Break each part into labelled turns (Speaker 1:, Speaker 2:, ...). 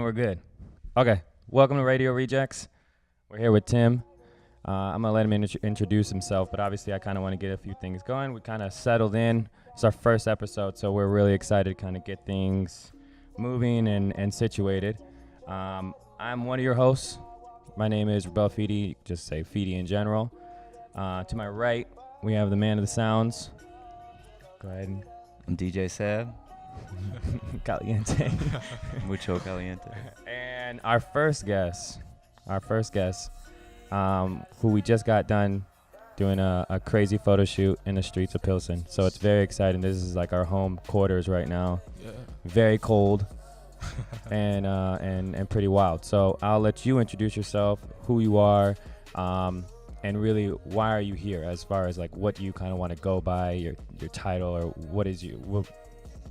Speaker 1: we're good. Okay, welcome to Radio Rejekts. We're here with Tim. I'm going to let him introduce himself, but obviously I kind of want to get a few things going. We kind of settled in. It's our first episode, so we're really excited to kind of get things moving and situated. I'm one of your hosts. My name is Reb'l Fiti, just say Fiti in general. To my right, we have the man of the sounds. Go ahead.
Speaker 2: I'm DJ Sab.
Speaker 1: Caliente.
Speaker 2: Mucho caliente.
Speaker 1: And our first guest, who we just got done doing a crazy photo shoot in the streets of Pilsen. So it's very exciting. This is like our home quarters right now. Yeah. Very cold and pretty wild. So I'll let you introduce yourself, who you are, and really why are you here as far as like what do you kind of want to go by, your title, or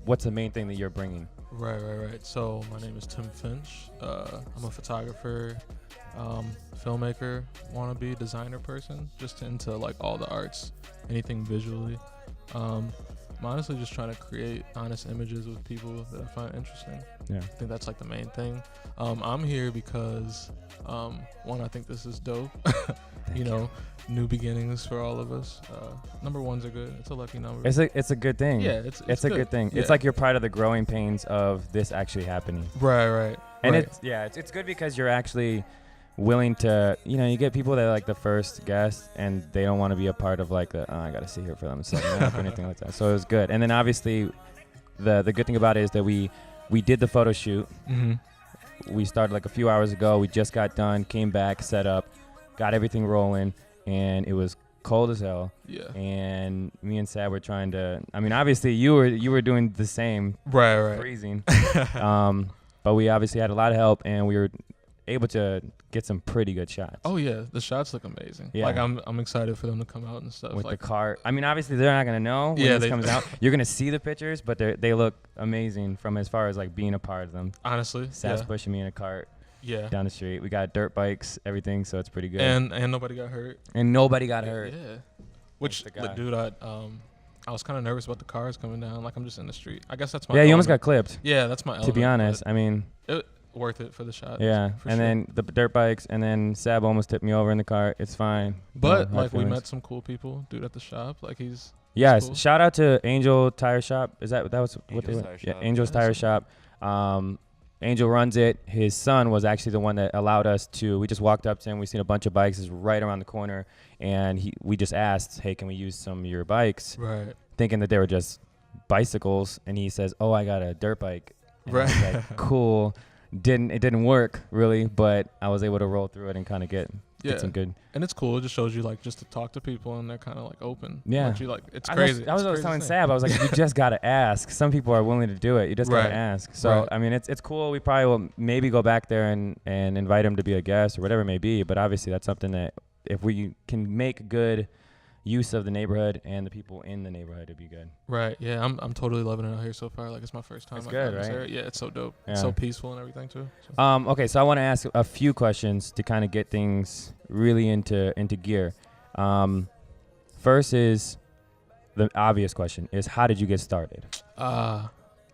Speaker 1: what's the main thing that you're bringing?
Speaker 3: Right. So my name is Tim Finch. I'm a photographer, filmmaker, wannabe designer person, just into like all the arts, anything visually. I'm honestly just trying to create honest images with people that I find interesting. Yeah. I think that's like the main thing. I'm here because, one, I think this is dope. you know, new beginnings for all of us. Number ones are good. It's a lucky number.
Speaker 1: It's a good thing.
Speaker 3: Yeah, it's
Speaker 1: a good thing.
Speaker 3: Yeah.
Speaker 1: It's like you're part of the growing pains of this actually happening.
Speaker 3: Right.
Speaker 1: And it's good because you're actually willing to, you get people that are like the first guest and they don't want to be a part of like I gotta sit here for them or anything like that. So it was good. And then obviously the good thing about it is that we did the photo shoot. Mm-hmm. We started like a few hours ago. We just got done, came back, set up, got everything rolling, and it was cold as hell. Yeah. And me and Sab were trying to, obviously you were doing the same.
Speaker 3: Right.
Speaker 1: Freezing. But we obviously had a lot of help and we were able to get some pretty good shots.
Speaker 3: Oh yeah, the shots look amazing. Yeah. Like I'm excited for them to come out and stuff.
Speaker 1: With
Speaker 3: like
Speaker 1: the cart. Obviously they're not gonna know when this comes out. You're gonna see the pictures, but they look amazing from as far as like being a part of them.
Speaker 3: Honestly.
Speaker 1: Sab's pushing me in a cart.
Speaker 3: Yeah.
Speaker 1: Down the street. We got dirt bikes, everything, so it's pretty good.
Speaker 3: And nobody got hurt.
Speaker 1: Yeah.
Speaker 3: Which dude, I was kind of nervous about the cars coming down. Like I'm just in the street. I guess that's my.
Speaker 1: Yeah,
Speaker 3: element.
Speaker 1: you almost got clipped.
Speaker 3: Yeah, that's my element.
Speaker 1: To be honest,
Speaker 3: worth it for the shot.
Speaker 1: Yeah, and
Speaker 3: sure.
Speaker 1: then the dirt bikes, and then Sab almost tipped me over in the car. It's fine.
Speaker 3: But we met some cool people, dude, at the shop. Like he's
Speaker 1: cool. Shout out to Angel Tire Shop. That was what they were?
Speaker 2: Yeah,
Speaker 1: Angel's Tire Shop. Angel runs it. His son was actually the one that allowed us to. We just walked up to him. We seen a bunch of bikes. It's right around the corner, and we just asked, "Hey, can we use some of your bikes?"
Speaker 3: Right.
Speaker 1: Thinking that they were just bicycles, and he says, "Oh, I got a dirt bike." And
Speaker 3: right.
Speaker 1: I was like, cool. It didn't work really, but I was able to roll through it and kind of get some good.
Speaker 3: And it's cool. It just shows you like just to talk to people and they're kind of like open.
Speaker 1: Yeah.
Speaker 3: It's crazy.
Speaker 1: I was telling Sab, I was like, you just got to ask. Some people are willing to do it. You just got to ask. So, it's cool. We probably will maybe go back there and invite him to be a guest or whatever it may be. But obviously that's something that if we can make good use of the neighborhood and the people in the neighborhood to be good.
Speaker 3: Right. Yeah. I'm totally loving it out here so far. Like it's my first time.
Speaker 1: It's good, right?
Speaker 3: Here. Yeah. It's so dope. Yeah. It's so peaceful and everything too. So.
Speaker 1: Okay. So I want to ask a few questions to kind of get things really into gear. First is the obvious question is how did you get started?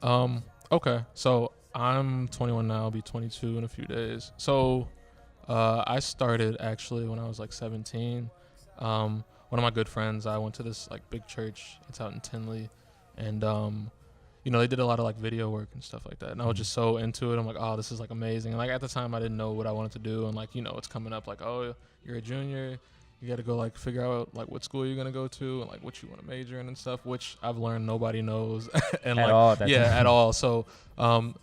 Speaker 3: Okay. So I'm 21 now. I'll be 22 in a few days. So, I started actually when I was like 17. One of my good friends, I went to this like big church. It's out in Tinley, and they did a lot of like video work and stuff like that. And I was just so into it. I'm like, oh, this is like amazing. And like at the time, I didn't know what I wanted to do. And like it's coming up like, oh, you're a junior, you got to go like figure out like what school you're gonna go to and like what you want to major in and stuff. Which I've learned nobody knows and
Speaker 1: at all.
Speaker 3: At all. So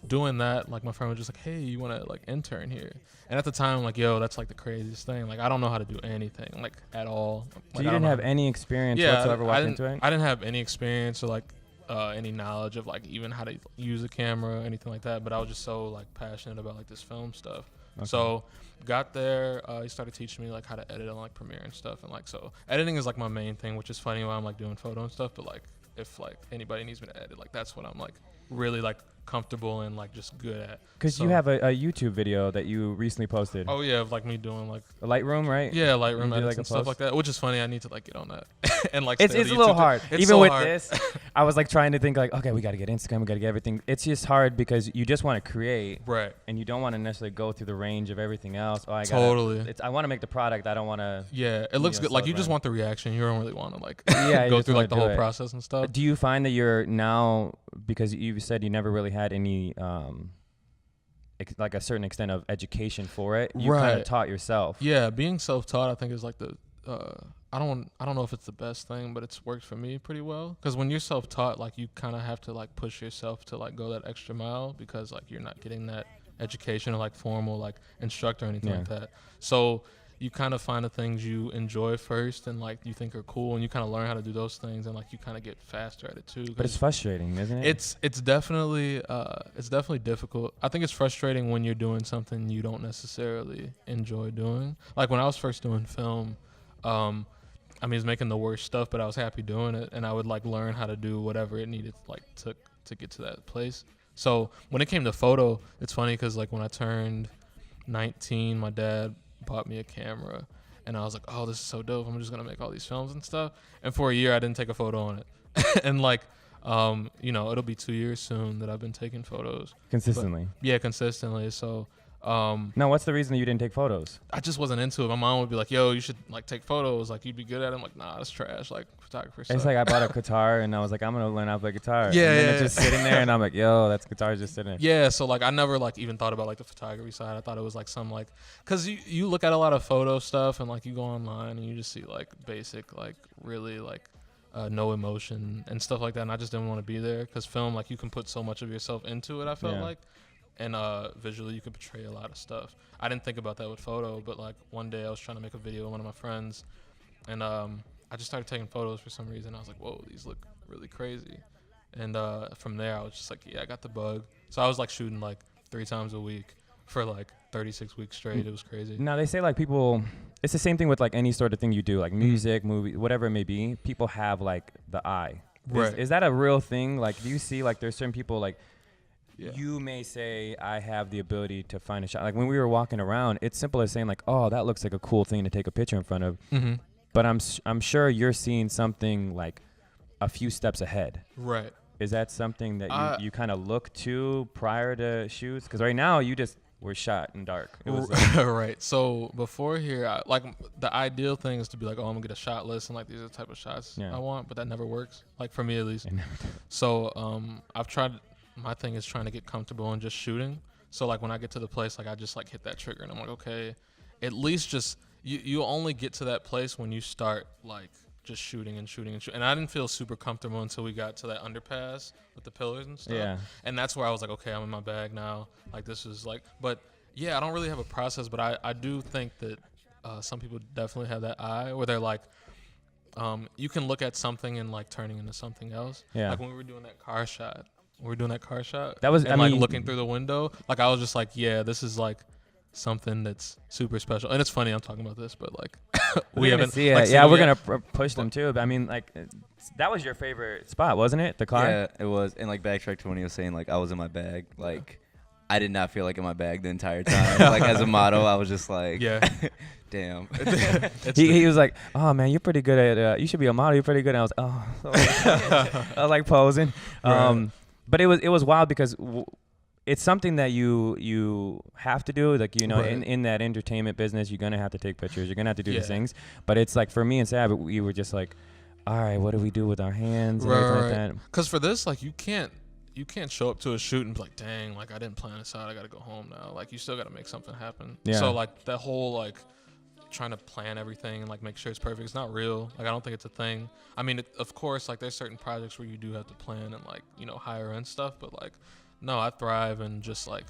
Speaker 3: doing that, like my friend was just like, hey, you want to like intern here? And at the time, I'm like, yo, that's like the craziest thing. Like I don't know how to do anything like at all.
Speaker 1: So you didn't have any experience whatsoever walking into it?
Speaker 3: I didn't have any experience or like any knowledge of like even how to use a camera or anything like that. But I was just so like passionate about like this film stuff. Okay. So got there, he started teaching me like how to edit on like Premiere and stuff. And like, so editing is like my main thing, which is funny why I'm like doing photo and stuff. But like if like anybody needs me to edit, like that's what I'm like really like comfortable and like just good at.
Speaker 1: Because you have a YouTube video that you recently posted.
Speaker 3: Oh yeah, of like me doing like
Speaker 1: a Lightroom, right?
Speaker 3: Yeah, Lightroom edits
Speaker 1: like
Speaker 3: and stuff like that. Which is funny. I need to like get on that and like.
Speaker 1: It's a little hard.
Speaker 3: It's
Speaker 1: even
Speaker 3: so
Speaker 1: with
Speaker 3: hard.
Speaker 1: this, I was like trying to think like, okay, we got to get Instagram, we got to get everything. It's just hard because you just want to create,
Speaker 3: right?
Speaker 1: And you don't want to necessarily go through the range of everything else. Oh, I want to make the product. I don't want to.
Speaker 3: Yeah, it looks good. Like you just want the reaction. You don't really want to like go through like the whole process and stuff.
Speaker 1: Do you find that you're now, because you said you never really had any like a certain extent of education for it, you kind of taught yourself?
Speaker 3: Yeah, being self-taught I think is like the I don't know if it's the best thing, but it's worked for me pretty well. Because when you're self-taught, like you kind of have to like push yourself to like go that extra mile, because like you're not getting that education or like formal like instructor or anything like that. So you kind of find the things you enjoy first and like you think are cool, and you kind of learn how to do those things, and like you kind of get faster at it too.
Speaker 1: But it's frustrating, isn't it?
Speaker 3: It's definitely difficult. I think it's frustrating when you're doing something you don't necessarily enjoy doing. Like when I was first doing film, I mean, it was making the worst stuff, but I was happy doing it, and I would like learn how to do whatever it needed like to get to that place. So when it came to photo, it's funny because like when I turned 19, my dad bought me a camera, and I was like, oh, this is so dope, I'm just gonna make all these films and stuff. And for a year I didn't take a photo on it. And like it'll be 2 years soon that I've been taking photos
Speaker 1: consistently.
Speaker 3: Consistently. So
Speaker 1: now what's the reason that you didn't take photos?
Speaker 3: I just wasn't into it. My mom would be like, yo, you should like take photos, like you'd be good at it. I'm like, nah, that's trash, like photographer stuff.
Speaker 1: It's like I bought a guitar and I was like, I'm gonna learn how to play guitar.
Speaker 3: Yeah,
Speaker 1: and then it's just sitting there and I'm like, yo, that's guitar just sitting there.
Speaker 3: Yeah, so like I never like even thought about like the photography side. I thought it was like some like, cause you look at a lot of photo stuff and like you go online and you just see like basic like really like no emotion and stuff like that, and I just didn't want to be there, because film, like you can put so much of yourself into it, I felt like, and visually you can portray a lot of stuff. I didn't think about that with photo, but like one day I was trying to make a video with one of my friends, and I just started taking photos for some reason. I was like, whoa, these look really crazy. And from there I was just like, yeah, I got the bug. So I was like shooting like 3 times a week for like 36 weeks straight. It was crazy.
Speaker 1: Now they say like people, it's the same thing with like any sort of thing you do, like music, movie, whatever it may be. People have like the eye.
Speaker 3: Right.
Speaker 1: Is that a real thing? Like, do you see like there's certain people like, you may say I have the ability to find a shot. Like when we were walking around, it's simple as saying like, oh, that looks like a cool thing to take a picture in front of. Mm-hmm. But I'm sure you're seeing something like a few steps ahead.
Speaker 3: Right.
Speaker 1: Is that something that you kind of look to prior to shoots? Because right now you just were shot in dark. It was
Speaker 3: right. So before here, like the ideal thing is to be like, oh, I'm gonna get a shot list and like these are the type of shots I want, but that never works. Like for me at least. So I've tried. My thing is trying to get comfortable and just shooting. So like when I get to the place, like I just like hit that trigger and I'm like, okay, at least just you only get to that place when you start like just shooting and shooting and shooting. And I didn't feel super comfortable until we got to that underpass with the pillars and stuff. Yeah. And that's where I was like, okay, I'm in my bag now. Like this is like, but yeah, I don't really have a process, but I do think that some people definitely have that eye where they're like, you can look at something and like turning into something else. Yeah. Like when we were doing that car shot. That was, and like looking through the window, like I was just like, yeah, this is like something that's super special. And it's funny I'm talking about this, but like we haven't
Speaker 1: see it. Like, yeah, we're gonna push them too. But I mean, like that was your favorite spot, wasn't it? The car.
Speaker 2: Yeah, it was. And like backtrack to when he was saying like I was in my bag. Like I did not feel like in my bag the entire time. Like as a model, I was just like, damn.
Speaker 1: He was like, oh man, you're pretty good at. You should be a model. You're pretty good. And I was, I was like posing. Right. But it was wild because it's something that you have to do. Like, you know, in that entertainment business, you're going to have to take pictures. You're going to have to do these things. But it's like for me and Sab, we were just like, all right, what do we do with our hands and everything like that?
Speaker 3: Because for this, like you can't show up to a shoot and be like, dang, like I didn't plan this out. I got to go home now. Like you still got to make something happen. Yeah. So like that whole like trying to plan everything and like make sure it's perfect, it's not real. Like I don't think it's a thing. I mean, of course, like there's certain projects where you do have to plan and like, you know, hire and stuff, but like no, I thrive in just like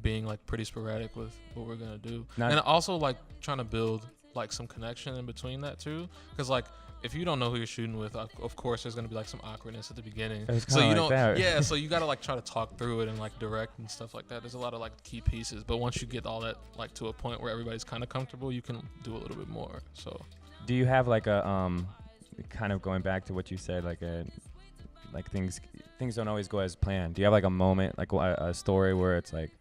Speaker 3: being like pretty sporadic with what we're gonna do. And also like trying to build like some connection in between that too, because like if you don't know who you're shooting with, of course there's gonna be like some awkwardness at the beginning. So you don't, so you gotta like try to talk through it and like direct and stuff like that. There's a lot of like key pieces, but once you get all that like to a point where everybody's kind of comfortable, you can do a little bit more. So,
Speaker 1: do you have like a kind of going back to what you said, like like things don't always go as planned. Do you have like a moment, like a story where it's like,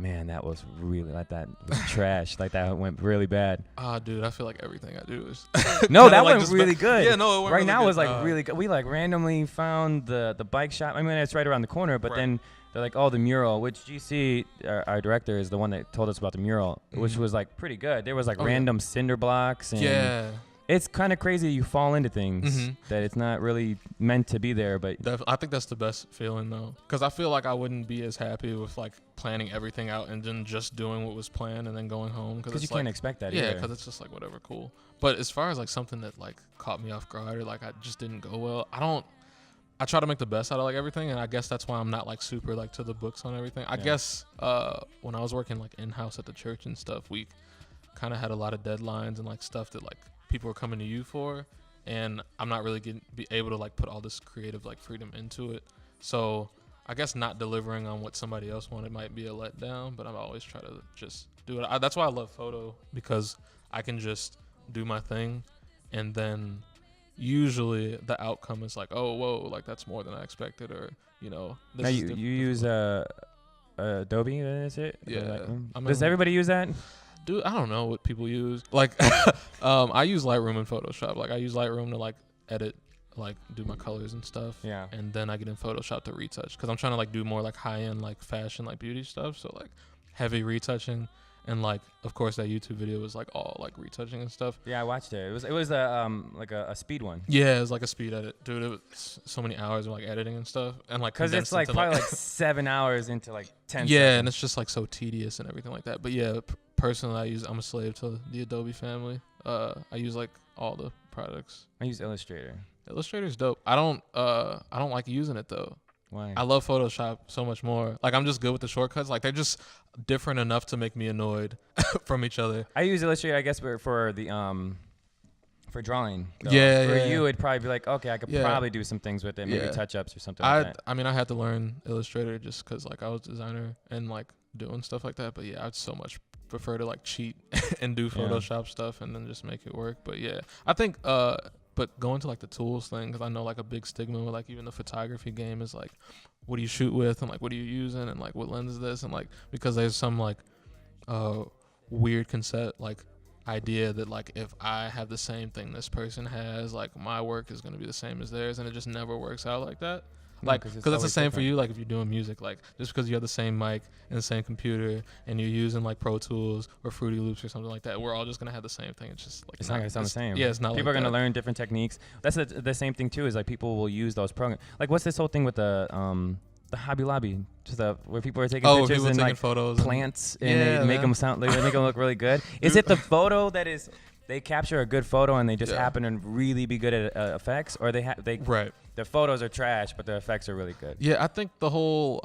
Speaker 1: man, that was really that was trash, like that went really bad?
Speaker 3: Dude, I feel like everything I do is
Speaker 1: no, that went really good.
Speaker 3: Yeah, no, it went
Speaker 1: right
Speaker 3: really
Speaker 1: now
Speaker 3: good.
Speaker 1: was like really good. We like randomly found the bike shop. I mean, it's right around the corner, but then they're like, oh, the mural, which GC, our director, is the one that told us about the mural, which was like pretty good. There was like random cinder blocks, and it's kind of crazy. You fall into things that it's not really meant to be there, but
Speaker 3: I think that's the best feeling though, because I feel like I wouldn't be as happy with like planning everything out and then just doing what was planned and then going home,
Speaker 1: because you can't expect that.
Speaker 3: Yeah, because it's just like whatever, cool. But as far as like something that like caught me off guard or like I just didn't go well, I try to make the best out of like everything, and I guess that's why I'm not like super like to the books on everything. I guess when I was working like in-house at the church and stuff, we kind of had a lot of deadlines and like stuff that like people were coming to you for, and I'm not really be able to like put all this creative like freedom into it. So I guess not delivering on what somebody else wanted might be a letdown, but I'm always try to just do it. That's why I love photo, because I can just do my thing, and then usually the outcome is like, oh, whoa, like that's more than I expected, or this
Speaker 1: now you use Adobe, is it?
Speaker 3: Yeah.
Speaker 1: Does everybody use that?
Speaker 3: Dude, I don't know what people use. Like, I use Lightroom and Photoshop. Like, I use Lightroom to like edit, like do my colors and stuff.
Speaker 1: Yeah.
Speaker 3: And then I get in Photoshop to retouch, because I'm trying to like do more like high end like fashion like beauty stuff. So like heavy retouching, and like of course that YouTube video was like all like retouching and stuff.
Speaker 1: Yeah, I watched it. It was like a speed one.
Speaker 3: Yeah, it was like a speed edit, dude. It was so many hours of like editing and stuff, and like
Speaker 1: because it's like probably like 7 hours into like 10.
Speaker 3: Yeah,
Speaker 1: seconds.
Speaker 3: and it's just like so tedious and everything like that. But yeah. Personally, I'm a slave to the Adobe family. I use like all the products.
Speaker 1: I use Illustrator.
Speaker 3: Illustrator's dope. I don't like using it though.
Speaker 1: Why?
Speaker 3: I love Photoshop so much more. Like I'm just good with the shortcuts. Like they're just different enough to make me annoyed from each other.
Speaker 1: I use Illustrator, I guess, for the for drawing.
Speaker 3: Though. Yeah.
Speaker 1: For you, it'd probably be like, okay, I could probably do some things with it, maybe touch-ups or something like that.
Speaker 3: I mean, I had to learn Illustrator just because like I was a designer and like doing stuff like that. But yeah, I'd so much prefer to like cheat and do Photoshop stuff and then just make it work. But yeah, I think but going to like the tools thing, because I know like a big stigma with like even the photography game is like, what do you shoot with, and like what are you using, and like what lens is this, and like because there's some like weird concept like idea that like if I have the same thing this person has, like my work is going to be the same as theirs, and it just never works out like that. Like, because it's the same for you. Like, if you're doing music, like, just because you have the same mic and the same computer and you're using like Pro Tools or Fruity Loops or something like that, we're all just gonna have the same thing. It's just like
Speaker 1: it's not gonna sound the same.
Speaker 3: Yeah, it's not.
Speaker 1: People are gonna learn different techniques. That's the same thing too. Is like people will use those programs. Like, what's this whole thing with the Hobby Lobby stuff where people are taking pictures and like
Speaker 3: photos
Speaker 1: plants and they make them sound, they make them look really good. Is it the photo that is? They capture a good photo and they just happen to really be good at effects, or the photos are trash but the effects are really good.
Speaker 3: Yeah, I think the whole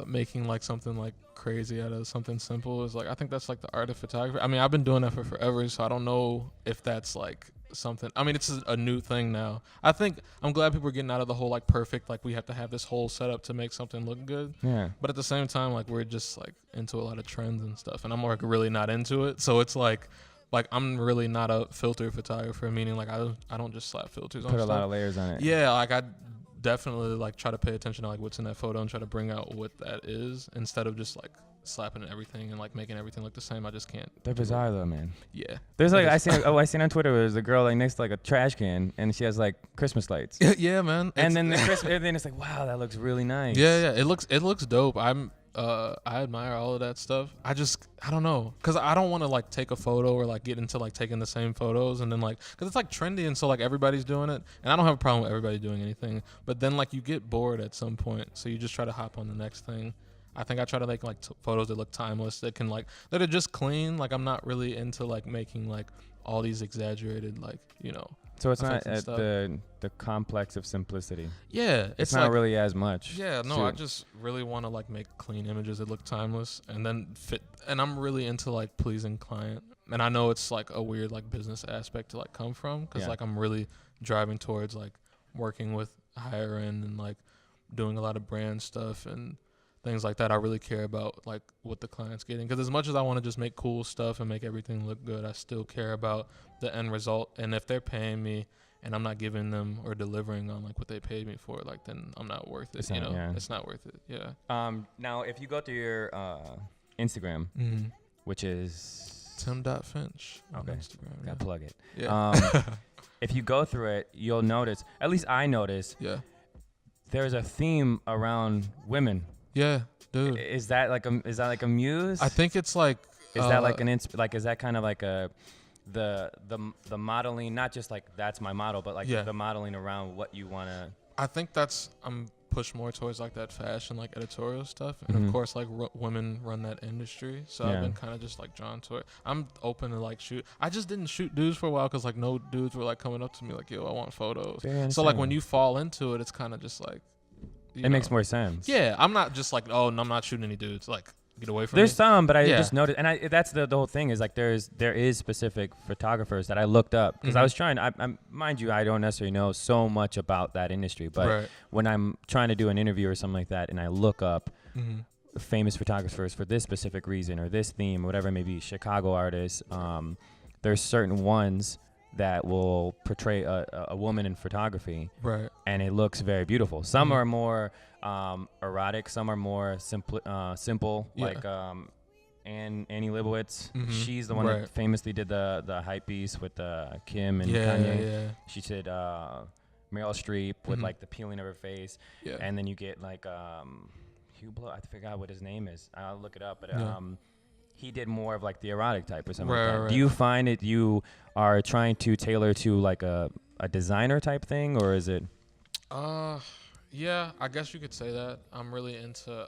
Speaker 3: making like something like crazy out of something simple is like, I think that's like the art of photography. I mean, I've been doing that for forever, so I don't know if that's like something. I mean, it's a new thing now. I think I'm glad people are getting out of the whole like perfect, like we have to have this whole setup to make something look good.
Speaker 1: Yeah.
Speaker 3: But at the same time, like we're just like into a lot of trends and stuff, and I'm like really not into it. So it's like I'm really not a filter photographer, meaning like I don't just slap filters on stuff.
Speaker 1: Put a lot of layers on it.
Speaker 3: Yeah, like I definitely like try to pay attention to like what's in that photo and try to bring out what that is instead of just like slapping everything and like making everything look the same. I just can't.
Speaker 1: They're bizarre though, man.
Speaker 3: Yeah.
Speaker 1: There's like I seen on Twitter there's a girl like next to like a trash can and she has like Christmas lights.
Speaker 3: Yeah, man.
Speaker 1: And then then it's like, wow, that looks really nice.
Speaker 3: Yeah. It looks dope. I admire all of that stuff. I don't know, because I don't want to like take a photo or like get into like taking the same photos and then like, because it's like trendy and so like everybody's doing it, and I don't have a problem with everybody doing anything, but then like you get bored at some point, so you just try to hop on the next thing. I think I try to make like photos that look timeless, that are just clean. Like I'm not really into like making like all these exaggerated like,
Speaker 1: So it's not at the complex of simplicity.
Speaker 3: Yeah,
Speaker 1: it's not like, really as much.
Speaker 3: Yeah, no, I just really want to like make clean images that look timeless and then fit. And I'm really into like pleasing client. And I know it's like a weird like business aspect to like come from, because like I'm really driving towards like working with higher end and like doing a lot of brand stuff and things like that. I really care about like what the client's getting, because as much as I want to just make cool stuff and make everything look good, I still care about the end result. And if they're paying me and I'm not giving them or delivering on like what they paid me for, like then I'm not worth it. It's not worth it. Yeah.
Speaker 1: Now, if you go to your Instagram, which is
Speaker 3: Tim.Finch on
Speaker 1: okay.
Speaker 3: Instagram.
Speaker 1: Gotta plug it.
Speaker 3: Yeah.
Speaker 1: If you go through it, you'll notice. At least I notice.
Speaker 3: Yeah.
Speaker 1: There's a theme around women.
Speaker 3: Yeah, dude.
Speaker 1: Is that like a muse?
Speaker 3: I think it's like.
Speaker 1: Is that like is that kind of like the modeling, not just like that's my model, but like the modeling around what you want to.
Speaker 3: I think I'm pushed more towards like that fashion, like editorial stuff, and of course like women run that industry, so I've been kind of just like drawn to it. I'm open to like shoot. I just didn't shoot dudes for a while because like no dudes were like coming up to me like, yo, I want photos. So like when you fall into it, it's kind of just like.
Speaker 1: It makes more sense.
Speaker 3: Yeah, I'm not just like, oh, no, I'm not shooting any dudes. Like, get away from
Speaker 1: There's
Speaker 3: me.
Speaker 1: some, but I just noticed, and that's the whole thing is like there is specific photographers that I looked up because I was trying. I mind you, I don't necessarily know so much about that industry, but when I'm trying to do an interview or something like that, and I look up famous photographers for this specific reason or this theme or whatever it may be, Chicago artists, there's certain ones that will portray a woman in photography, and it looks very beautiful. Some are more erotic, some are more simple, like Annie Leibovitz. She's the one that famously did the hype piece with Kim and Kanye. She did Meryl Streep with like the peeling of her face, and then you get like Hugh Blow. I forgot what his name is. I'll look it up, but he did more of like the erotic type or something like that. Do you find it you are trying to tailor to like a designer type thing, or is it?
Speaker 3: Yeah, I guess you could say that. I'm really into,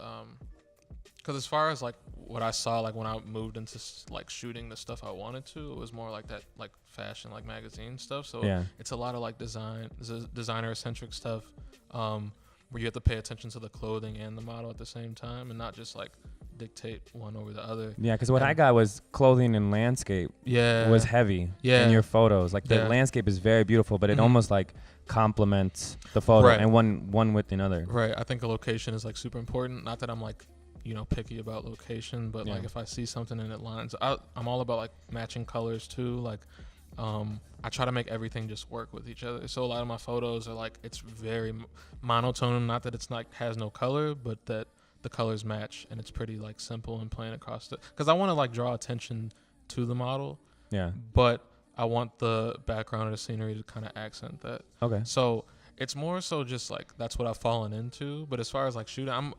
Speaker 3: because as far as like what I saw, like when I moved into like shooting the stuff I wanted to, it was more like that, like fashion, like magazine stuff. So it's a lot of like designer eccentric stuff, where you have to pay attention to the clothing and the model at the same time, and not just like dictate one over the other. Yeah,
Speaker 1: because what I got was clothing and landscape. Was heavy. In your photos, like the landscape is very beautiful, but it almost like complements the photo and one with another.
Speaker 3: I think a location is like super important. Not that I'm like, picky about location, but like if I see something and it lines, I'm all about like matching colors too. Like, I try to make everything just work with each other. So a lot of my photos are like, it's very monotone. Not that it's like has no color, but that the colors match and it's pretty like simple and plain across the, because I want to like draw attention to the model, but I want the background or the scenery to kind of accent that. So it's more so just like that's what I've fallen into. But as far as like shooting,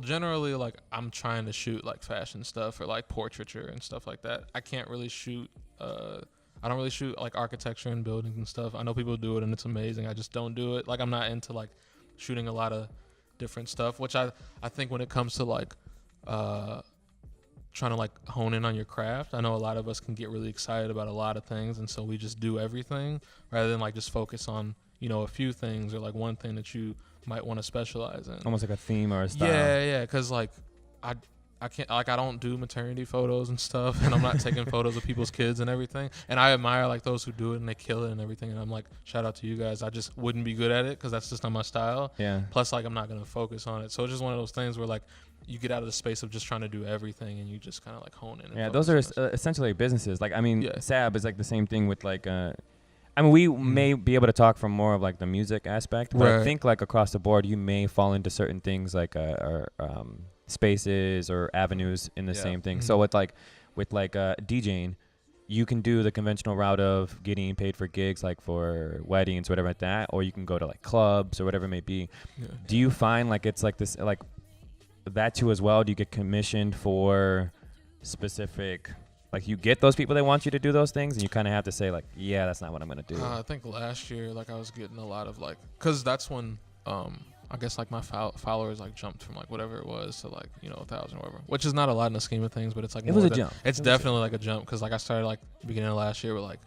Speaker 3: generally like I'm trying to shoot like fashion stuff or like portraiture and stuff like that. I can't really shoot I don't really shoot like architecture and buildings and stuff. I know people do it and it's amazing. I just don't do it. Like I'm not into like shooting a lot of different stuff, which I think when it comes to like trying to like hone in on your craft, I know a lot of us can get really excited about a lot of things, and so we just do everything rather than like just focus on a few things or like one thing that you might want to specialize in,
Speaker 1: almost like a theme or a style.
Speaker 3: Because like I can't, like I don't do maternity photos and stuff, and I'm not taking photos of people's kids and everything, and I admire like those who do it and they kill it and everything, and I'm like, shout out to you guys. I just wouldn't be good at it because that's just not my style. Plus like I'm not going to focus on it, so it's just one of those things where like you get out of the space of just trying to do everything and you just kind of like hone in.
Speaker 1: Those are essentially businesses. Like I mean, SSAB is like the same thing with like I mean, we may be able to talk from more of like the music aspect, but I think like across the board you may fall into certain things like spaces or avenues in the same thing. So with DJing, you can do the conventional route of getting paid for gigs, like for weddings, whatever like that, or you can go to like clubs or whatever it may be. Do you find like it's like this, like that too as well? Do you get commissioned for specific, like you get those people that want you to do those things and you kind of have to say like, yeah, that's not what I'm going to do?
Speaker 3: I think last year, like I was getting a lot of like, cause that's when, I guess like my followers like jumped from like whatever it was to like 1,000 or whatever, which is not a lot in the scheme of things, but it's like
Speaker 1: it was a jump.
Speaker 3: It's definitely like a jump because like I started like beginning of last year with like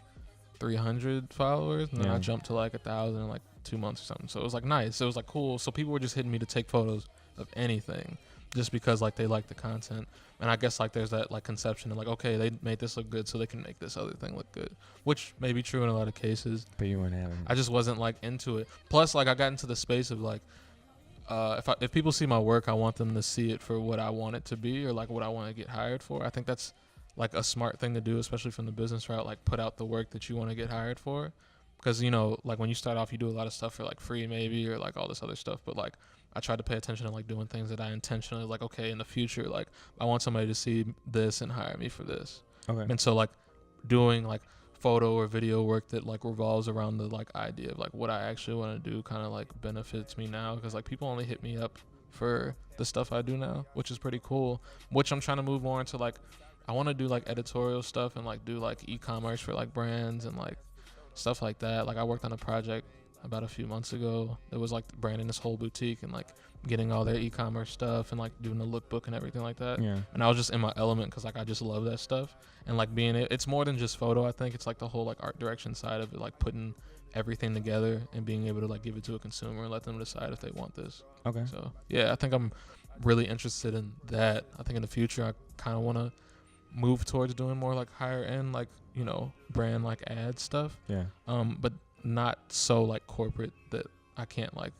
Speaker 3: 300 followers, and then I jumped to like 1,000 in like 2 months or something. So it was like nice. It was like cool. So people were just hitting me to take photos of anything, just because like they like the content. And I guess like there's that like conception of like, okay, they made this look good, so they can make this other thing look good, which may be true in a lot of cases.
Speaker 1: But you weren't having.
Speaker 3: I just wasn't like into it. Plus, like I got into the space of like. If people see my work, I want them to see it for what I want it to be or like what I want to get hired for. I think that's like a smart thing to do, especially from the business route, like put out the work that you want to get hired for. because you know, like when you start off, you do a lot of stuff for like free maybe, or like all this other stuff, but like I try to pay attention to like doing things that I intentionally like, okay, in the future, like I want somebody to see this and hire me for this.
Speaker 1: Okay.
Speaker 3: And so like doing like photo or video work that like revolves around the like idea of like what I actually want to do kind of like benefits me now, because like people only hit me up for the stuff I do now, which is pretty cool, which I'm trying to move more into. Like I want to do like editorial stuff and like do like e-commerce for like brands and like stuff like that. Like I worked on a project about a few months ago that was like branding this whole boutique and like getting all their e-commerce stuff and like doing the lookbook and everything like that.
Speaker 1: Yeah.
Speaker 3: And I was just in my element because like I just love that stuff. And like it's more than just photo. I think it's like the whole like art direction side of it, like putting everything together and being able to like give it to a consumer and let them decide if they want this.
Speaker 1: Okay.
Speaker 3: So yeah, I think I'm really interested in that. I think in the future I kind of want to move towards doing more like higher end, like, you know, brand like ad stuff.
Speaker 1: Yeah.
Speaker 3: But not so like corporate that I can't like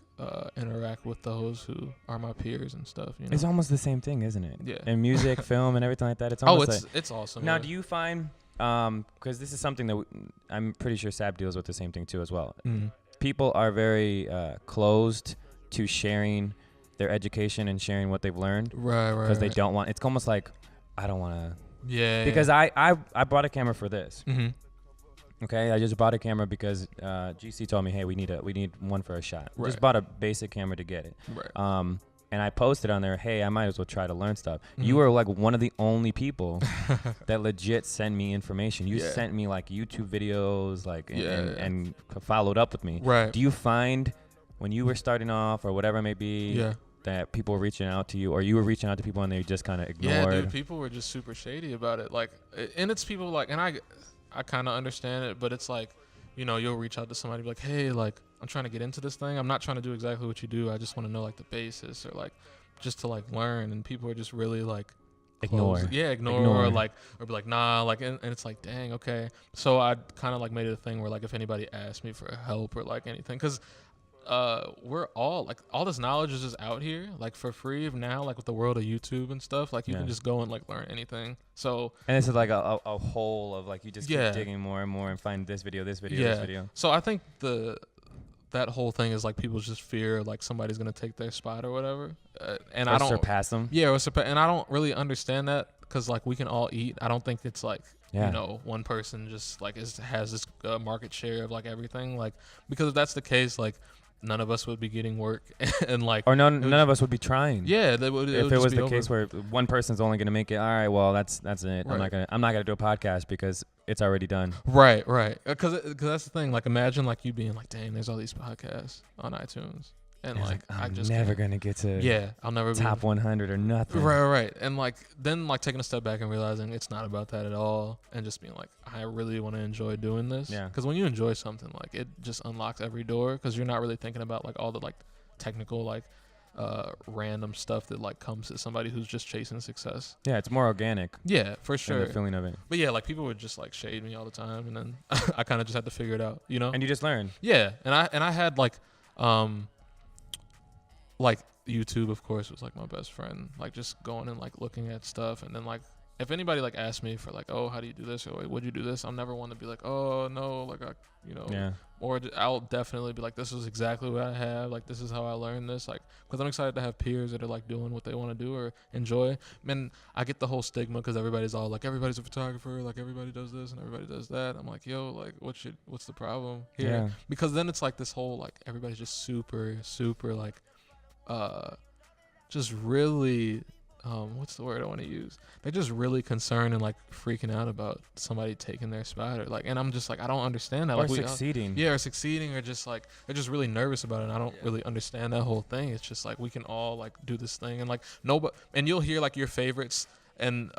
Speaker 3: interact with those who are my peers and stuff. You know?
Speaker 1: It's almost the same thing, isn't it?
Speaker 3: Yeah.
Speaker 1: And music, film, and everything like that. It's almost
Speaker 3: it's awesome.
Speaker 1: Now,
Speaker 3: yeah.
Speaker 1: do you find, because this is something that I'm pretty sure SAB deals with the same thing too as well.
Speaker 3: Mm-hmm.
Speaker 1: People are very closed to sharing their education and sharing what they've learned.
Speaker 3: Right.
Speaker 1: Because they don't want, it's almost like, I don't want to.
Speaker 3: Yeah.
Speaker 1: Because I bought a camera for this.
Speaker 3: Mm-hmm.
Speaker 1: Okay, I just bought a camera because GC told me, hey, we need one for a shot.
Speaker 3: Right.
Speaker 1: Just bought a basic camera to get it.
Speaker 3: Right.
Speaker 1: And I posted on there, hey, I might as well try to learn stuff.
Speaker 3: Mm-hmm.
Speaker 1: You were like one of the only people that legit sent me information. You sent me like YouTube videos, like and followed up with me.
Speaker 3: Right.
Speaker 1: Do you find when you were starting off or whatever it may be, that people were reaching out to you, or you were reaching out to people and they just kind of ignored?
Speaker 3: Yeah, dude, people were just super shady about it. Like, and it's people like, and I kind of understand it, but it's like, you know, you'll reach out to somebody, be like, hey, like, I'm trying to get into this thing. I'm not trying to do exactly what you do. I just want to know like the basis, or like just to like learn. And people are just really like
Speaker 1: ignore.
Speaker 3: Yeah, ignore. Or be like, nah, like, and it's like, dang, okay. So I kind of like made it a thing where like if anybody asked me for help or like anything, because we're all like, all this knowledge is just out here like for free now, like with the world of YouTube and stuff, like you can just go and like learn anything. So, and
Speaker 1: this is like a hole of like, you just keep digging more and more and find this video. this video.
Speaker 3: So I think that whole thing is like people's just fear like somebody's gonna take their spot or whatever, and
Speaker 1: or
Speaker 3: I don't
Speaker 1: surpass them.
Speaker 3: Yeah, and I don't really understand that, because like we can all eat. I don't think it's like you know, one person just like has this market share of like everything, like, because if that's the case, like none of us would be getting work and like,
Speaker 1: or none of us would be trying.
Speaker 3: Yeah,
Speaker 1: if it was the case where one person's only gonna make it, all right, well that's it. Right. I'm not gonna do a podcast because it's already done.
Speaker 3: Right. Because that's the thing. Like, imagine like you being like, dang, there's all these podcasts on iTunes, and like
Speaker 1: I'm just never gonna get to
Speaker 3: I'll never
Speaker 1: top 100 or nothing.
Speaker 3: Right. And like then like taking a step back and realizing it's not about that at all, and just being like, I really want to enjoy doing this. Yeah. Because when you enjoy something, like it just unlocks every door, because you're not really thinking about like all the like technical like random stuff that like comes to somebody who's just chasing success.
Speaker 1: Yeah, it's more organic.
Speaker 3: Yeah, for sure.
Speaker 1: The feeling of it.
Speaker 3: But yeah, like people would just like shade me all the time, and then I kind of just had to figure it out, you know.
Speaker 1: And you just learn.
Speaker 3: Yeah, and I had like YouTube, of course, was like my best friend. Like just going and like looking at stuff, and then like if anybody like asked me for like, oh, how do you do this, or like, would you do this? I'm never one to be like, oh no, like or I'll definitely be like, this is exactly what I have, like this is how I learned this, like, because I'm excited to have peers that are like doing what they want to do or enjoy. And I get the whole stigma because everybody's all like, everybody's a photographer, like everybody does this and everybody does that. I'm like, yo, like what's the problem here? Yeah. Because then it's like this whole like everybody's just super like just really what's the word I want to use? They're just really concerned and like freaking out about somebody taking their spot, or like, and I'm just like, I don't understand that.
Speaker 1: Or
Speaker 3: like
Speaker 1: succeeding.
Speaker 3: Or succeeding, or just like they're just really nervous about it. And I don't really understand that whole thing. It's just like we can all like do this thing, and like nobody, and you'll hear like your favorites, and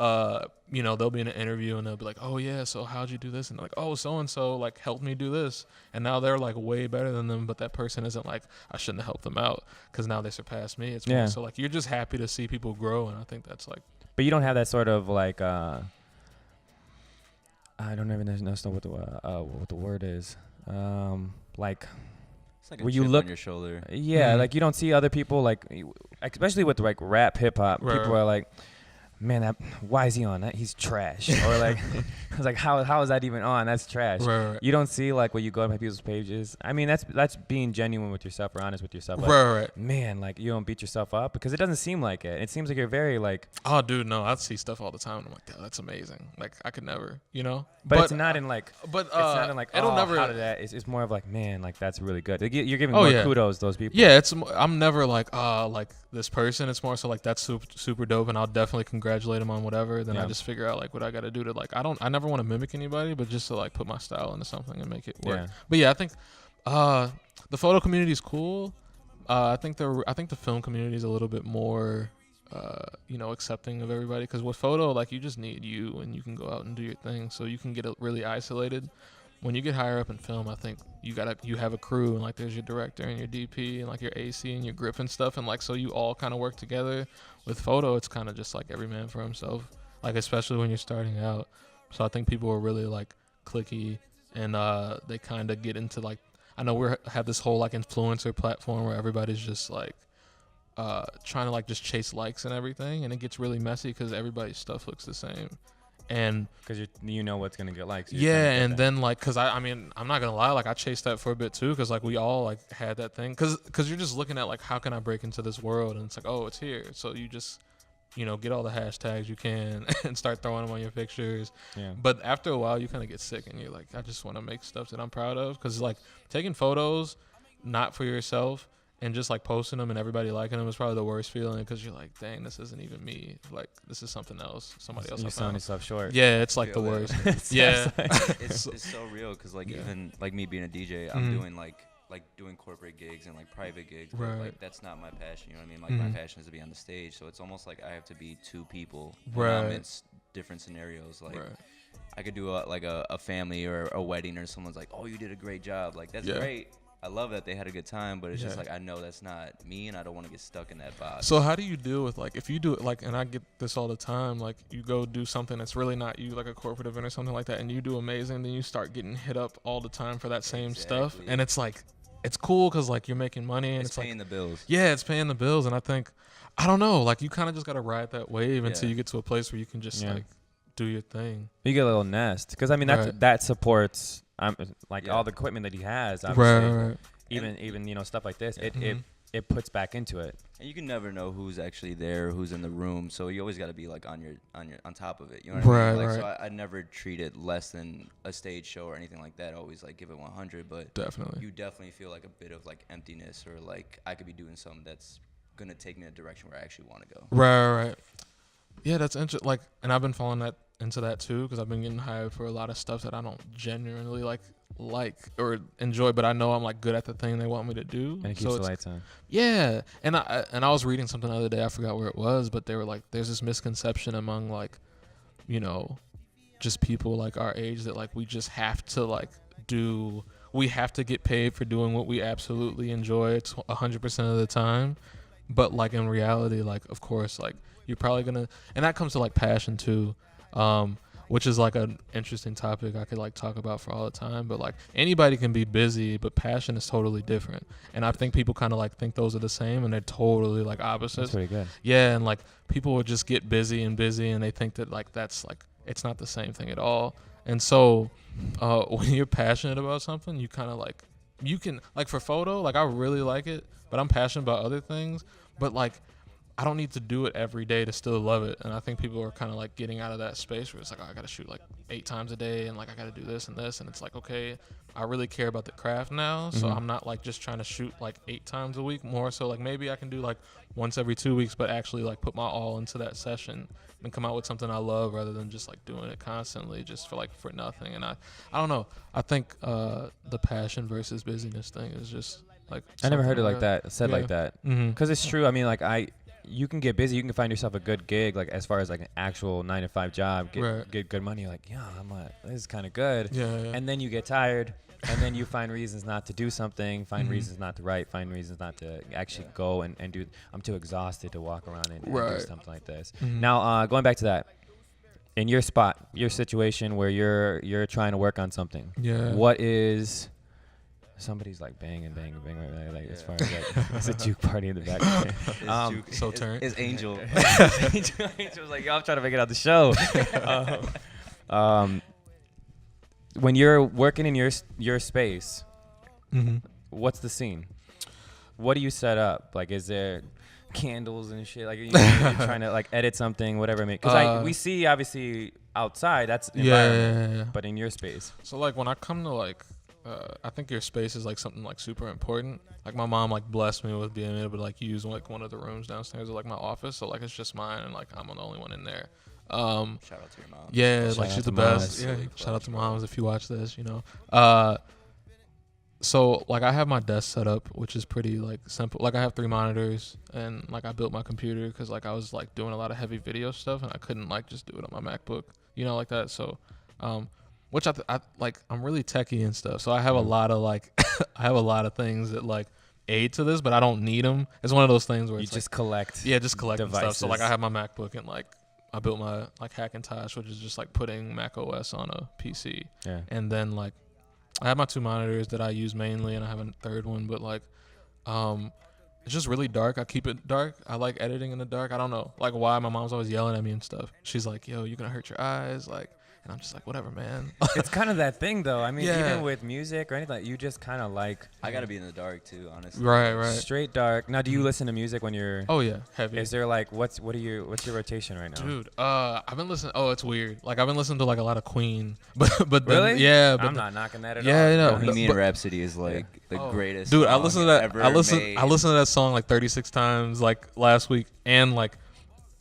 Speaker 3: you know, they'll be in an interview and they'll be like, oh yeah, so how'd you do this? And they're like, oh, so and so like helped me do this, and now they're like way better than them, but that person isn't like, I shouldn't have helped them out because now they surpassed me. It's more so like you're just happy to see people grow, and I think that's like.
Speaker 1: But you don't have that sort of like I don't even know what the word is. Like
Speaker 2: it's like a
Speaker 1: where
Speaker 2: chip
Speaker 1: you look
Speaker 2: on your shoulder.
Speaker 1: Yeah, like you don't see other people like, especially with like rap, hip hop. People are like, man, why is he on that? He's trash. Or like, I was like, how is that even on? That's trash.
Speaker 3: Right.
Speaker 1: You don't see like when you go to people's pages. I mean, that's being genuine with yourself or honest with yourself. Like,
Speaker 3: right.
Speaker 1: Man, like you don't beat yourself up because it doesn't seem like it. It seems like you're very like.
Speaker 3: Oh, dude, no, I see stuff all the time. And I'm like, that's amazing. Like I could never, you know.
Speaker 1: But it's not in like.
Speaker 3: But
Speaker 1: it's not in like.
Speaker 3: It'll never.
Speaker 1: How did that? It's more of like, man, like that's really good. You're giving more kudos to those people.
Speaker 3: Yeah, I'm never like this person. It's more so like that's super dope, and I'll definitely congratulate him on whatever. Then I just figure out like what I got to do to like I never want to mimic anybody, but just to like put my style into something and make it work.
Speaker 1: Yeah.
Speaker 3: But yeah, I think the photo community is cool. I think the film community is a little bit more accepting of everybody, because with photo, like you just need you and you can go out and do your thing, so you can get really isolated. When you get higher up in film, I think you have a crew, and like there's your director and your DP and like your AC and your grip and stuff, and like so you all kind of work together. With photo, it's kind of just like every man for himself, like especially when you're starting out. So I think people are really like cliquey, and they kind of get into like, I know we have this whole like influencer platform where everybody's just like trying to like just chase likes and everything, and it gets really messy because everybody's stuff looks the same. And
Speaker 1: because you know what's gonna get likes.
Speaker 3: And then like, because I mean, I'm not gonna lie, like I chased that for a bit too, because like we all like had that thing, because you're just looking at like, how can I break into this world, and it's like, oh, it's here. So you just get all the hashtags you can and start throwing them on your pictures.
Speaker 1: Yeah.
Speaker 3: But after a while, you kind of get sick, and you're like, I just want to make stuff that I'm proud of, because like taking photos not for yourself and just like posting them and everybody liking them is probably the worst feeling, because you're like, dang, this isn't even me. Like this is something else. Somebody else.
Speaker 1: You're selling yourself short.
Speaker 3: Yeah, it's like the worst. Yeah.
Speaker 2: It's so real, because like even like me being a DJ, I'm doing like doing corporate gigs and like private gigs. But like that's not my passion. You know what I mean? Like my passion is to be on the stage. So it's almost like I have to be two people.
Speaker 3: Right.
Speaker 2: In different scenarios. Like I could do a family or a wedding, or someone's like, oh, you did a great job. Like that's great. I love that they had a good time, but it's just like, I know that's not me, and I don't want to get stuck in that box.
Speaker 3: So how do you deal with like, if you do it like, and I get this all the time, like you go do something that's really not you, like a corporate event or something like that, and you do amazing, then you start getting hit up all the time for that same stuff, and it's like, it's cool because like you're making money, and it's
Speaker 2: paying
Speaker 3: like,
Speaker 2: the bills.
Speaker 3: Yeah, it's paying the bills, and I think, I don't know, like you kind of just got to ride that wave until you get to a place where you can just like do your thing.
Speaker 1: You get a little nest, because I mean that supports all the equipment that he has. Obviously. Right. Even stuff like this, it puts back into it.
Speaker 2: And you can never know who's actually there, who's in the room. So you always got to be like on top of it. You know what I mean? Like, so I never treat it less than a stage show or anything like that. I always like give it 100. But you definitely feel like a bit of like emptiness, or like I could be doing something that's gonna take me in a direction where I actually want to go.
Speaker 3: Right. Yeah, that's interesting. Like, and I've been falling into that too, because I've been getting hired for a lot of stuff that I don't genuinely like or enjoy, but I know I'm like good at the thing they want me to do.
Speaker 1: And it keeps the lights on.
Speaker 3: Yeah, and I was reading something the other day, I forgot where it was, but they were like, there's this misconception among like, just people like our age that like we just have to we have to get paid for doing what we absolutely enjoy 100% of the time. But like in reality, like of course, like you're probably gonna, and that comes to like passion too, which is like an interesting topic I could like talk about for all the time. But like anybody can be busy, but passion is totally different. And I think people kind of like think those are the same, and they're totally like opposites.
Speaker 1: That's pretty good.
Speaker 3: Yeah, and like people will just get busy, and they think that like that's like, it's not the same thing at all. And so when you're passionate about something, you kind of like, you can like, for photo, like I really like it, but I'm passionate about other things. But like, I don't need to do it every day to still love it. And I think people are kind of like getting out of that space where it's like, oh, I got to shoot like 8 times a day, and like I got to do this and this. And it's like, okay, I really care about the craft now. So I'm not like just trying to shoot like 8 times a week, more so like maybe I can do like once every 2 weeks, but actually like put my all into that session and come out with something I love, rather than just like doing it constantly just for nothing. And I don't know. I think the passion versus busyness thing is just like,
Speaker 1: I never heard it like that, said like that. Because it's true. I mean, like you can get busy. You can find yourself a good gig, like as far as like an actual 9-to-5 job, get good money. You're like, yeah, this is kind of good.
Speaker 3: Yeah.
Speaker 1: And then you get tired, and then you find reasons not to do something, find reasons not to write, find reasons not to actually go and do. I'm too exhausted to walk around and do something like this. Now, going back to that, in your spot, your situation where you're trying to work on something.
Speaker 3: Yeah.
Speaker 1: What is Somebody's like banging right there, like as far as like it's a juke party in the back.
Speaker 3: So turn
Speaker 2: is Angel.
Speaker 1: Angel was like, yo, I'm trying to make it out the show. When you're working in your space, what's the scene? What do you set up? Like, is there candles and shit? Like, you're trying to like edit something, whatever. Because we see obviously outside, that's environment, but in your space.
Speaker 3: So like when I come to like, I think your space is like something like super important. Like my mom like blessed me with being able to like use like one of the rooms downstairs of like my office. So like it's just mine and like I'm the only one in there.
Speaker 2: Shout out to your mom.
Speaker 3: Yeah,
Speaker 1: Shout
Speaker 3: like
Speaker 1: out
Speaker 3: she's
Speaker 1: to
Speaker 3: the best.
Speaker 1: moms.
Speaker 3: Yeah, shout out to moms if you watch this, you know. So like I have my desk set up, which is pretty like simple. Like I have 3 monitors and like I built my computer because like I was like doing a lot of heavy video stuff and I couldn't like just do it on my MacBook, you know, like that. So, which I like I'm really techie and stuff. So I have a lot of like I have a lot of things that like aid to this, but I don't need them. It's one of those things where
Speaker 1: you
Speaker 3: it's
Speaker 1: just
Speaker 3: like,
Speaker 1: collect.
Speaker 3: Yeah, just collect
Speaker 1: devices.
Speaker 3: stuff. So like I have my MacBook and like I built my like Hackintosh, which is just like putting Mac OS on a PC.
Speaker 1: Yeah.
Speaker 3: And then like I have my 2 monitors that I use mainly, and I have a third one, but like it's just really dark. I keep it dark. I like editing in the dark. I don't know like why my mom's always yelling at me and stuff. She's like, yo, you're gonna hurt your eyes, like. And I'm just like, whatever, man.
Speaker 1: It's kind of that thing, though. I mean, even with music or anything, like, you just kind of like.
Speaker 2: I gotta be in the dark too, honestly.
Speaker 3: Right.
Speaker 1: Straight dark. Now, do you listen to music when you're?
Speaker 3: Oh yeah, heavy.
Speaker 1: Is there like what's your rotation right now?
Speaker 3: Dude, I've been listening. Oh, it's weird. Like I've been listening to like a lot of Queen, but then,
Speaker 1: really?
Speaker 3: yeah. But
Speaker 1: I'm not knocking that at all.
Speaker 3: Yeah, no.
Speaker 2: Bohemian Rhapsody is like the greatest.
Speaker 3: Dude, I
Speaker 2: song
Speaker 3: listened to that.
Speaker 2: ever
Speaker 3: I listened to that song like 36 times like last week, and like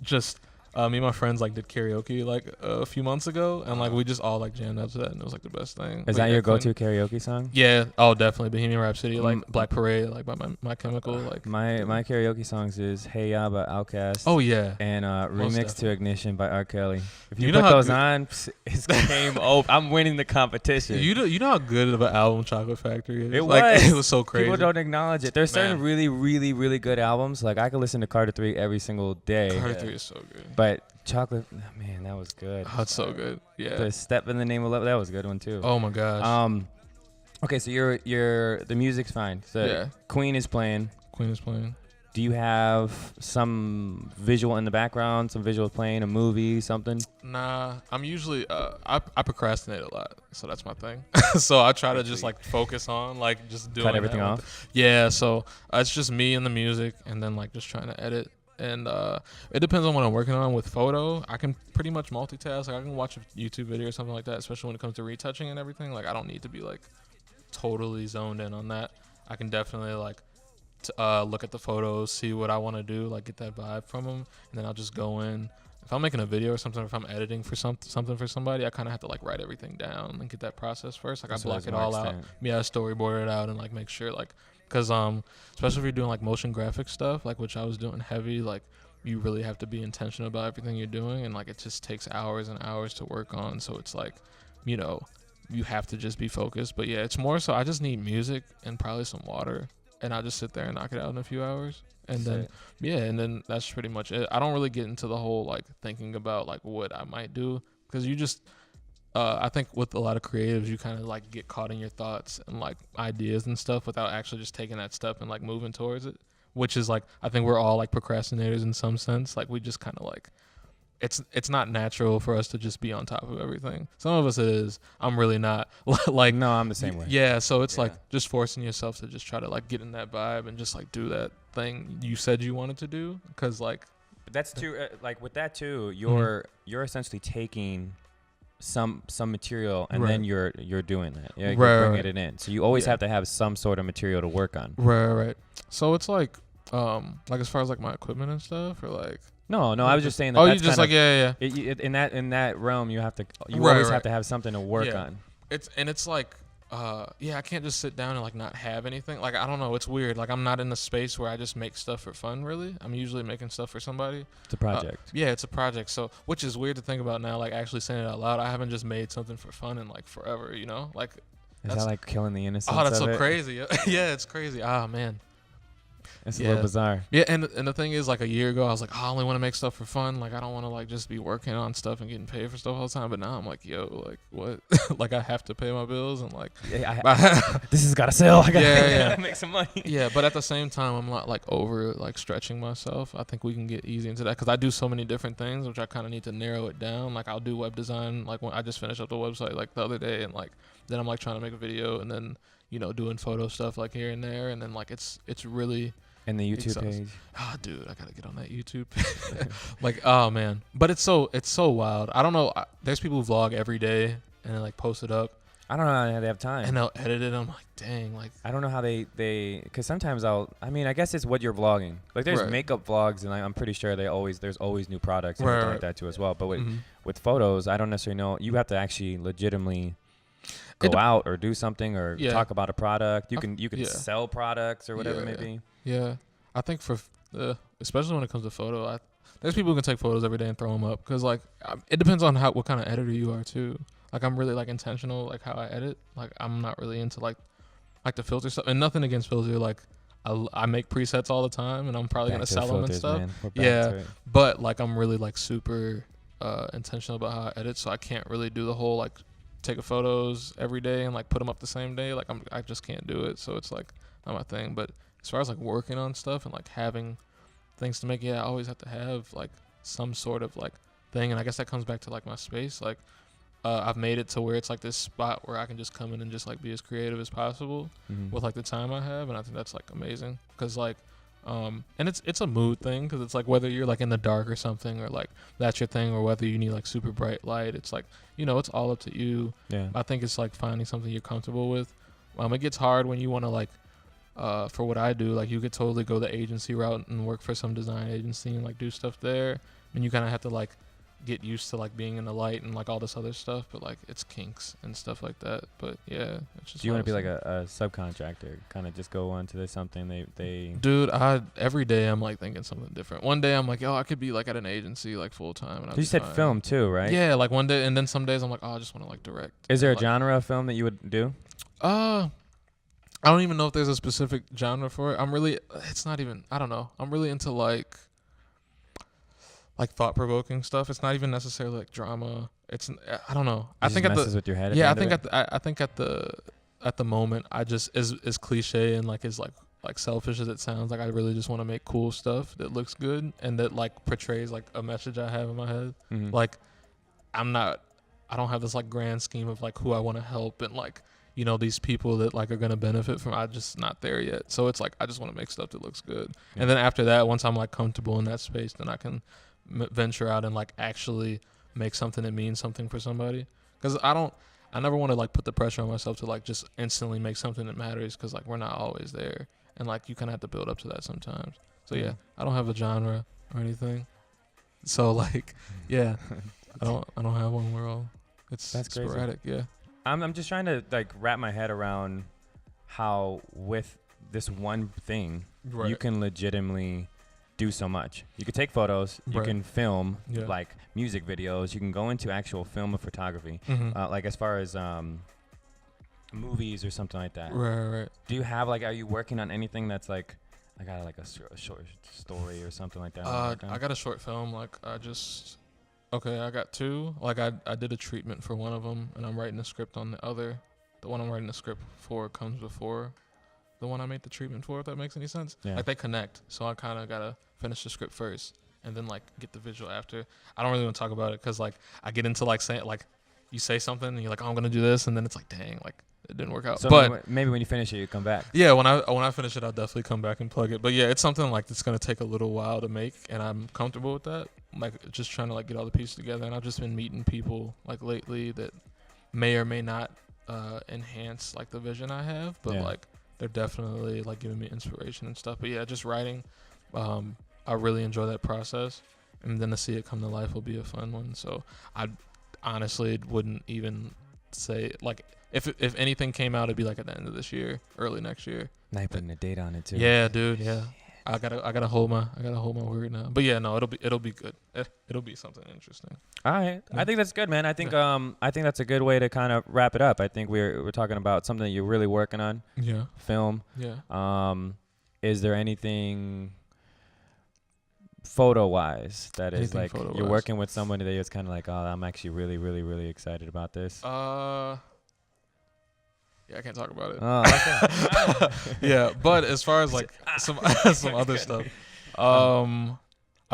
Speaker 3: just. Me and my friends like did karaoke like a few months ago, and like we just all like jammed out to that, and it was like the best thing.
Speaker 1: Is that your go-to karaoke song?
Speaker 3: Yeah. Oh, definitely Bohemian Rhapsody, like Black Parade, like by My Chemical, like.
Speaker 1: My karaoke songs is Hey Ya by Outkast.
Speaker 3: Oh yeah.
Speaker 1: And Remix to Ignition by R. Kelly. If you,
Speaker 3: You know
Speaker 1: put
Speaker 3: how
Speaker 1: those
Speaker 3: good-
Speaker 1: on, it's game over. I'm winning the competition.
Speaker 3: You know how good of an album Chocolate Factory is.
Speaker 1: It
Speaker 3: like,
Speaker 1: was.
Speaker 3: It was so crazy.
Speaker 1: People don't acknowledge it. There's certain
Speaker 3: Man.
Speaker 1: really, really, really good albums. Like I could listen to Carter 3 every single day.
Speaker 3: Carter 3 is so good.
Speaker 1: But Chocolate, man, that was good.
Speaker 3: Oh, it's so good. Yeah.
Speaker 1: The Step in the Name of Love, that was a good one too.
Speaker 3: Oh my gosh.
Speaker 1: Okay, so the music's fine. So
Speaker 3: Yeah.
Speaker 1: Queen is playing.
Speaker 3: Queen is playing.
Speaker 1: Do you have some visual in the background, some visuals playing, a movie, something?
Speaker 3: Nah, I'm usually I procrastinate a lot, so that's my thing. So I try to just like focus on like just doing
Speaker 1: Cut everything
Speaker 3: that.
Speaker 1: off?
Speaker 3: Yeah, so it's just me and the music, and then like just trying to edit. And it depends on what I'm working on. With photo, I can pretty much multitask. Like I can watch a YouTube video or something like that, especially when it comes to retouching and everything. Like I don't need to be like totally zoned in on that. I can definitely like look at the photos, see what I want to do, like get that vibe from them, and then I'll just go in. If I'm making a video or something, if I'm editing for something for somebody, I kind of have to like write everything down and get that process first. Like I block it all out. Yeah, I storyboard it out and like make sure like, cause especially if you're doing like motion graphic stuff, like which I was doing heavy, like you really have to be intentional about everything you're doing, and like it just takes hours and hours to work on. So it's like, you know, you have to just be focused. But yeah, it's more so I just need music and probably some water, and I'll just sit there and knock it out in a few hours. And then, and then that's pretty much it. I don't really get into the whole like thinking about like what I might do, because you just, I think with a lot of creatives, you kind of like get caught in your thoughts and like ideas and stuff without actually just taking that step and like moving towards it, which is like, I think we're all like procrastinators in some sense. Like we just kind of like, it's not natural for us to just be on top of everything. Some of us it is. I'm really not. Like
Speaker 1: no, I'm the same way.
Speaker 3: Yeah, so it's like just forcing yourself to just try to like get in that vibe and just like do that thing you said you wanted to do, because like.
Speaker 1: But that's too like with that too. You're essentially taking some material and then you're doing that. Yeah, you're bringing it in. So you always have to have some sort of material to work on.
Speaker 3: Right. So it's like as far as like my equipment and stuff, or like.
Speaker 1: No, I was just saying that.
Speaker 3: Oh, you just like
Speaker 1: in that realm, you have to. You always have to have something to work on.
Speaker 3: It's like, I can't just sit down and like not have anything. Like I don't know, it's weird. Like I'm not in the space where I just make stuff for fun. Really, I'm usually making stuff for somebody.
Speaker 1: It's a project.
Speaker 3: It's a project. So which is weird to think about now. Like actually saying it out loud. I haven't just made something for fun in like forever. You know, like.
Speaker 1: Is that like killing the innocence?
Speaker 3: Oh, that's
Speaker 1: of
Speaker 3: so
Speaker 1: it?
Speaker 3: crazy. Yeah, it's crazy. Ah, man.
Speaker 1: It's a little bizarre.
Speaker 3: Yeah, and the thing is, like a year ago, I was like, I only want to make stuff for fun. Like I don't want to like just be working on stuff and getting paid for stuff all the time. But now I'm like, yo, like what? Like I have to pay my bills and like
Speaker 1: this has got to sell. I gotta make some money.
Speaker 3: Yeah, but at the same time, I'm not like over like stretching myself. I think we can get easy into that because I do so many different things, which I kind of need to narrow it down. Like I'll do web design. Like when I just finished up the website like the other day, and like then I'm like trying to make a video, and then doing photo stuff like here and there, and then like it's really.
Speaker 1: And the YouTube page.
Speaker 3: Oh, dude, I gotta get on that YouTube. Like, oh man, but it's so wild. I don't know. There's people who vlog every day and then like post it up.
Speaker 1: I don't know how they have time.
Speaker 3: And they'll edit it. I'm like, dang. Like,
Speaker 1: I don't know how they because sometimes I guess it's what you're vlogging. Like there's makeup vlogs, and I'm pretty sure there's always new products and everything like that too as well. But with photos, I don't necessarily know. You have to actually legitimately go out or do something or talk about a product. You can sell products or whatever it may be.
Speaker 3: Yeah, I think for especially when it comes to photo, there's people who can take photos every day and throw them up because like it depends on what kind of editor you are too. Like I'm really like intentional like how I edit. Like I'm not really into like the filter stuff, and nothing against filter. Like I make presets all the time, and I'm probably gonna sell them and stuff. Yeah, but like I'm really like super intentional about how I edit, so I can't really do the whole like take a photos every day and like put them up the same day. Like I just can't do it. So it's like not my thing. But as far as like working on stuff and like having things to make, I always have to have like some sort of like thing. And I guess that comes back to like my space. Like I've made it to where it's like this spot where I can just come in and just like be as creative as possible with like the time I have. And I think that's like amazing because like and it's a mood thing because it's like whether you're like in the dark or something or like that's your thing or whether you need like super bright light, it's like it's all up to you. I think it's like finding something you're comfortable with. It gets hard when you want to like for what I do, like you could totally go the agency route and work for some design agency and like do stuff there, and you kind of have to like get used to like being in the light and like all this other stuff, but like it's kinks and stuff like that. But yeah, it's just.
Speaker 1: Do you want to be like a subcontractor? Kind of just go on to something they.
Speaker 3: Dude, every day I'm like thinking something different. One day I'm like, I could be like at an agency like full time.
Speaker 1: You said film too, right?
Speaker 3: Yeah, like one day, and then some days I'm like, I just want to like direct.
Speaker 1: Is there a genre of film that you would do?
Speaker 3: I don't even know if there's a specific genre for it. It's not even. I don't know. I'm really into like thought-provoking stuff. It's not even necessarily like drama. I don't know. I think
Speaker 1: messes with your head.
Speaker 3: Yeah, I think at the moment I just as cliche and like as like selfish as it sounds, like I really just want to make cool stuff that looks good and that like portrays like a message I have in my head. Like I don't have this like grand scheme of like who I want to help and like these people that like are gonna benefit from. I'm just not there yet. So it's like I just want to make stuff that looks good. And then after that, once I'm like comfortable in that space, then I can venture out and like actually make something that means something for somebody. Because I never want to like put the pressure on myself to like just instantly make something that matters. Because like we're not always there, and like you kind of have to build up to that sometimes. So yeah, I don't have a genre or anything. So like I don't have one where it's sporadic. Crazy. Yeah.
Speaker 1: I'm just trying to like wrap my head around how with this one thing you can legitimately do so much. You can take photos, you can film like music videos, you can go into actual film and photography, like as far as movies or something like that.
Speaker 3: Right.
Speaker 1: Do you have are you working on anything that's like I got like a short story or something like that?
Speaker 3: I got a short film. Like I got two. Like I did a treatment for one of them, and I'm writing a script on the other. The one I'm writing the script for comes before the one I made the treatment for, if that makes any sense. Yeah. Like they connect, so I kind of gotta finish the script first, and then like get the visual after. I don't really want to talk about it because like I get into like saying like you say something and you're like, I'm gonna do this, and then it's like, dang, like it didn't work out.
Speaker 1: So
Speaker 3: but
Speaker 1: maybe when you finish it, you come back.
Speaker 3: Yeah, when I finish it, I'll definitely come back and plug it. But yeah, it's something like that's gonna take a little while to make, and I'm comfortable with that. Like just trying to like get all the pieces together, and I've just been meeting people like lately that may or may not enhance like the vision I have, but like they're definitely like giving me inspiration and stuff. But yeah, just writing, I really enjoy that process, and then to see it come to life will be a fun one. So I honestly wouldn't even say like if anything came out, it'd be like at the end of this year, early next year.
Speaker 1: Now you're putting a date on it too.
Speaker 3: Yeah, dude. Yeah. I gotta hold my word now. But yeah, no, it'll be good. It'll be something interesting.
Speaker 1: All right, yeah. I think that's good, man. I think that's a good way to kind of wrap it up. I think we're talking about something that you're really working on.
Speaker 3: Yeah.
Speaker 1: Film.
Speaker 3: Yeah.
Speaker 1: is there anything photo-wise that is like you're working with somebody that it's kind of like, oh, I'm actually really, really, really excited about this?
Speaker 3: Yeah, I can't talk about it.
Speaker 1: Oh, okay.
Speaker 3: Yeah, but as far as like some other stuff, I'm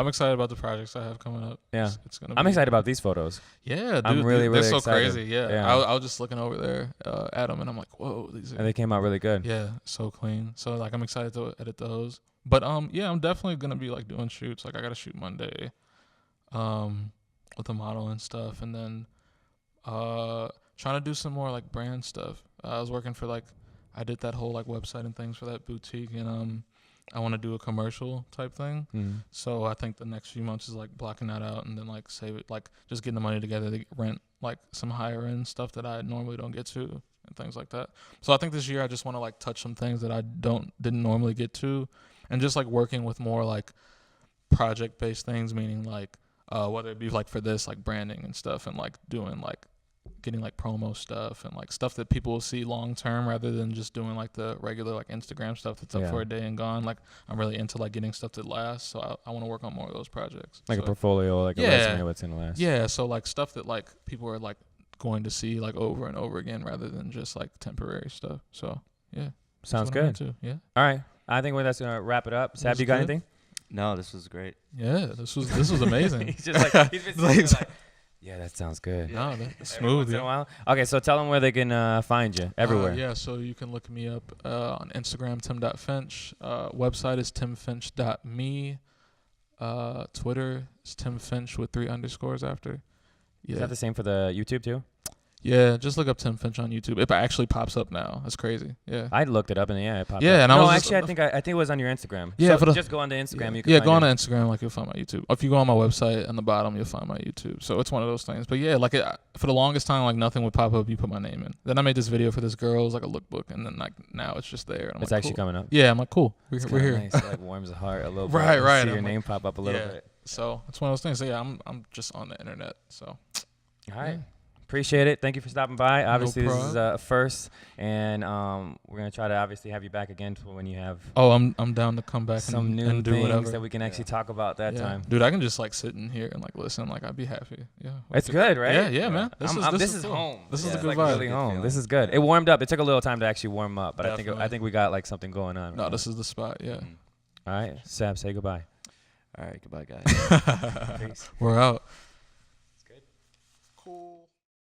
Speaker 3: excited about the projects I have coming up.
Speaker 1: Yeah,
Speaker 3: it's gonna.
Speaker 1: I'm excited about these photos.
Speaker 3: Yeah, dude,
Speaker 1: I'm really, really
Speaker 3: they're so
Speaker 1: excited.
Speaker 3: crazy. Yeah, I was just looking over there at them, and I'm like, whoa, these are.
Speaker 1: And they came out really good.
Speaker 3: Yeah, so clean. So like, I'm excited to edit those. But yeah, I'm definitely gonna be like doing shoots. Like I gotta shoot Monday, with a model and stuff, and then trying to do some more like brand stuff. I was working for I did that whole like website and things for that boutique, and I want to do a commercial type thing.
Speaker 1: Mm-hmm.
Speaker 3: So I think the next few months is like blocking that out and then like save it, like just getting the money together to rent like some higher end stuff that I normally don't get to and things like that. So I think this year I just want to like touch some things that I didn't normally get to, and just like working with more like project based things, meaning like whether it be like for this like branding and stuff, and like doing like getting like promo stuff and like stuff that people will see long term rather than just doing like the regular like Instagram stuff that's up for a day and gone. Like I'm really into like getting stuff that lasts, so I want to work on more of those projects.
Speaker 1: Like a portfolio, like a resume, what's in the last.
Speaker 3: Yeah, so like stuff that like people are like going to see like over and over again rather than just like temporary stuff. So yeah,
Speaker 1: sounds good.
Speaker 3: Too. Yeah.
Speaker 1: All right, I think that's gonna wrap it up. Sab, you got anything?
Speaker 2: No, this was great.
Speaker 3: Yeah, this was amazing.
Speaker 1: He's just like he's been like, yeah, that sounds good.
Speaker 3: No, that's smooth.
Speaker 1: In a while. Okay, so tell them where they can find you everywhere.
Speaker 3: Yeah, so you can look me up on Instagram, tim.finch. Website is timfinch.me. Twitter is timfinch with 3 underscores after. Yeah.
Speaker 1: Is that the same for the YouTube too?
Speaker 3: Yeah, just look up Tim Finch on YouTube. It actually pops up now. That's crazy. Yeah.
Speaker 1: I looked it up and it popped up.
Speaker 3: Yeah, and
Speaker 1: I think it was on your Instagram.
Speaker 3: Yeah,
Speaker 1: so just go on the Instagram. You can
Speaker 3: go on Instagram, like you'll find my YouTube. If you go on my website on the bottom, you'll find my YouTube. So it's one of those things. But yeah, like for the longest time, like nothing would pop up. You put my name in. Then I made this video for this girl. It was like a lookbook, and then like now it's just there. And
Speaker 1: it's
Speaker 3: like,
Speaker 1: actually coming up.
Speaker 3: Yeah, I'm like, cool. We're here.
Speaker 1: Nice. It like warms the heart a little bit.
Speaker 3: Right.
Speaker 1: See your name pop up a little bit.
Speaker 3: So it's one of those things. So yeah, I'm just on the internet. So.
Speaker 1: All right. Yeah. Appreciate it. Thank you for stopping by. Obviously, this is a first, and we're gonna try to obviously have you back again for when you have.
Speaker 3: Oh, I'm down to come back
Speaker 1: some new
Speaker 3: and do
Speaker 1: things
Speaker 3: whatever
Speaker 1: that we can actually talk about that time.
Speaker 3: Dude, I can just like sit in here and like listen. Like I'd be happy. Yeah,
Speaker 1: it's good, right?
Speaker 3: Yeah, man.
Speaker 1: This is
Speaker 3: cool.
Speaker 1: home.
Speaker 3: This is a good
Speaker 1: like
Speaker 3: vibe.
Speaker 1: Really home. This is good. It warmed up. It took a little time to actually warm up, but I think we got like something going on.
Speaker 3: No, this is the spot. Yeah.
Speaker 1: All right, Sab, say goodbye.
Speaker 2: All right, goodbye, guys.
Speaker 1: Peace.
Speaker 3: We're out.